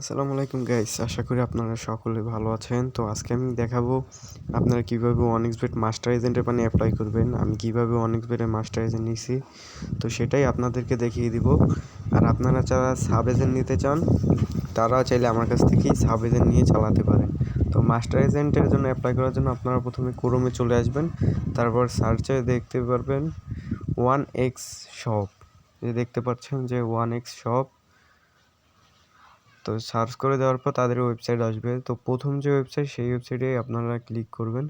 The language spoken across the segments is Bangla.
আসসালামু আলাইকুম গাইস, আশা করি আপনারা সকলে ভালো আছেন। তো আজকে আমি দেখাবো আপনারা কিভাবে ওয়ানএক্সবেট মাস্টার এজেন্টের পানি অ্যাপ্লাই করবেন। আমি কিভাবে ওয়ানএক্সবেটের মাস্টার এজেন্ট নিছি, তো সেটাই আপনাদেরকে দেখিয়ে দিব। আর আপনারা যারা সাব এজেন্ট নিতে চান তারা চাইলে আমার কাছ থেকেই সাব এজেন্ট নিয়ে চালাতে পারেন। তো মাস্টার এজেন্টের জন্য অ্যাপ্লাই করার জন্য আপনারা প্রথমে ক্রোমে চলে আসবেন, তারপর সার্চে দেখতে পারবেন ওয়ান এক্স শপ। দেখতে পাচ্ছেন যে ওয়ান এক্স শপ, তো সার্চ করে দেওয়ার পর তাদের ওয়েবসাইট আসবে। তো প্রথম যে ওয়েবসাইট, সেই ওয়েবসাইটে আপনারা ক্লিক করবেন।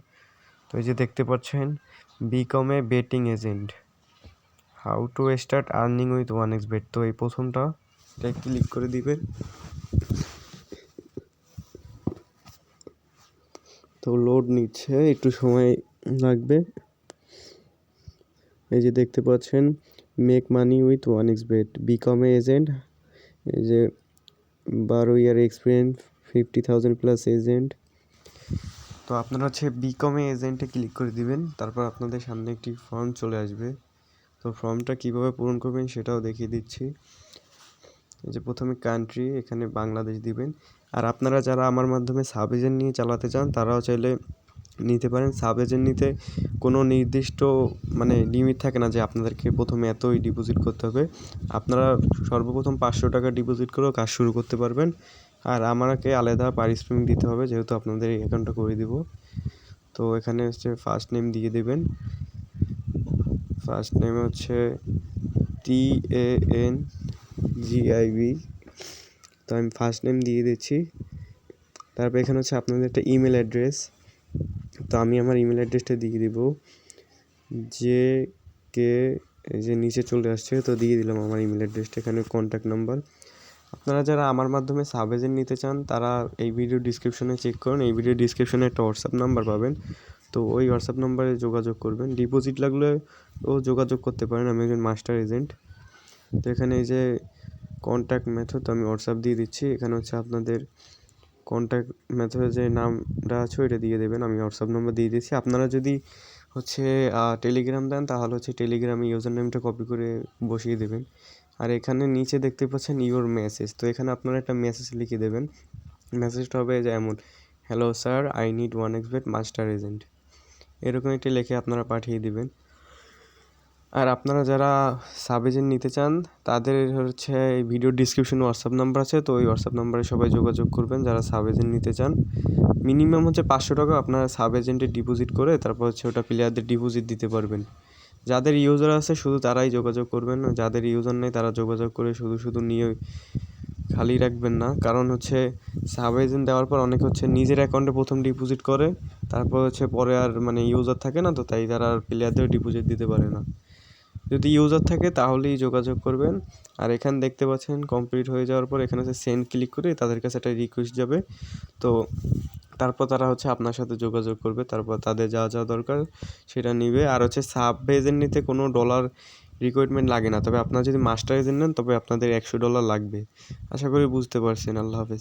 তো এই যে দেখতে পাচ্ছেন become a betting agent, how to start earning with one x bet. তো এই প্রথমটা ক্লিক করে দিবেন। তো লোড নিচ্ছে, একটু সময় লাগবে। এই যে দেখতে পাচ্ছেন make money with one x bet, become a agent, এই যে 12 ইয়ার এক্সপিরিয়েন্স, 50,000 প্লাস এজেন্ট। তো আপনারা হচ্ছে বিকমে এজেন্টে ক্লিক করে দিবেন, তারপর আপনাদের সামনে একটি ফর্ম চলে আসবে। তো ফর্মটা কিভাবে পূরণ করবেন সেটাও দেখিয়ে দিচ্ছি। এই যে প্রথমে কান্ট্রি, এখানে বাংলাদেশ দিবেন। আর আপনারা যারা আমার মাধ্যমে সাব এজেন্ট নিয়ে চালাতে চান তারাও চাইলে নিতে পারেন। সাব এজেন্ট নিতে কোনো নির্দিষ্ট লিমিট থাকে না যে আপনাদেরকে প্রথমে এতই ডিপোজিট করতে হবে। আপনারা সর্বপ্রথম 500 টাকা ডিপোজিট করেও কাজ শুরু করতে পারবেন। আর আমাকে আলাদা পারিশ্রমিক দিতে হবে, যেহেতু আপনাদের এই অ্যাকাউন্টটা করে দিব। তো এখানে হচ্ছে ফার্স্ট নেম দিয়ে দেবেন। ফার্স্ট নেম হচ্ছে TANGIB। তো আমি ফার্স্ট নেম দিয়ে দিচ্ছি। তারপর এখানে হচ্ছে আপনাদের একটা ইমেল অ্যাড্রেস। তো আমি আমার ইমেল অ্যাড্রেসটা দিয়ে দিব, যে এই যে নিচে চলে আসছে, তো দিয়ে দিলাম আমার ইমেল অ্যাড্রেসটা। এখানে কন্ট্যাক্ট নাম্বার। আপনারা যারা আমার মাধ্যমে সাব এজেন্ট নিতে চান তারা এই ভিডিও ডিসক্রিপশনে চেক করুন। এই ভিডিও ডিসক্রিপশনে একটা হোয়াটসঅ্যাপ নাম্বার পাবেন, তো ওই হোয়াটসঅ্যাপ নাম্বারে যোগাযোগ করবেন। ডিপোজিট লাগলে ও যোগাযোগ করতে পারেন, আমি একজন মাস্টার এজেন্ট। তো এখানে এই যে কন্ট্যাক্ট মেথড, আমি হোয়াটসঅ্যাপ দিয়ে দিচ্ছি। এখানে হচ্ছে আপনাদের কন্ট্যাক্ট মেথডে যে নামটা আছে ওইটা দিয়ে দেবেন, আমি হোয়াটসঅ্যাপ নাম্বার দিয়ে দিচ্ছি। আপনারা যদি হচ্ছে টেলিগ্রাম দেন তাহলে হচ্ছে টেলিগ্রামে ইউজার নেমটা কপি করে বসিয়ে দেবেন। আর এখানে নিচে দেখতে পাচ্ছেন ইওর মেসেজ, তো এখানে আপনারা একটা মেসেজ লিখে দেবেন। মেসেজটা হবে যেমন, hello sir, I need one x bet master agent, এরকম একটি লিখে আপনারা পাঠিয়ে দিবেন। আর আপনারা যারা সাব এজেন্ট নিতে চান তাদের হচ্ছে এই ভিডিও ডিসক্রিপশনে হোয়াটসঅ্যাপ নাম্বার আছে, তো ওই হোয়াটসঅ্যাপ নাম্বারে সবাই যোগাযোগ করবেন যারা সাব এজেন্ট নিতে চান। মিনিমাম হচ্ছে 500 টাকা আপনারা সাব এজেন্টে ডিপোজিট করে তারপর হচ্ছে ওটা প্লেয়ারদের ডিপোজিট দিতে পারবেন। যাদের ইউজার আছে শুধু তারাই যোগাযোগ করবেন, যাদের ইউজার নেই তারা যোগাযোগ করে শুধু নিয়ে খালি রাখবেন না। কারণ হচ্ছে সাব এজেন্ট দেওয়ার পর অনেকে হচ্ছে নিজের অ্যাকাউন্টে প্রথম ডিপোজিট করে, তারপর হচ্ছে পরে আর ইউজার থাকে না, তো তাই তারা আর প্লেয়ারদের ডিপোজিট দিতে পারে না। যদি ইউজার থাকে তাহলেই যোগাযোগ করবেন। আর এখানে দেখতে পাচ্ছেন কমপ্লিট হয়ে যাওয়ার পর এখানে হচ্ছে সেন্ড ক্লিক করে তাদের কাছে একটা রিকোয়েস্ট যাবে। তো তারপর তারা হচ্ছে আপনার সাথে যোগাযোগ করবে, তারপর তাদের যা যা দরকার সেটা নিবে। আর হচ্ছে সাব এজেন্ট নিতে কোনো ডলার রিকোয়ারমেন্ট লাগে না, তবে আপনারা যদি মাস্টার এজেন্ট নেন তবে আপনাদের $100 লাগবে। আশা করি বুঝতে পারছেন। আল্লাহ হাফেজ।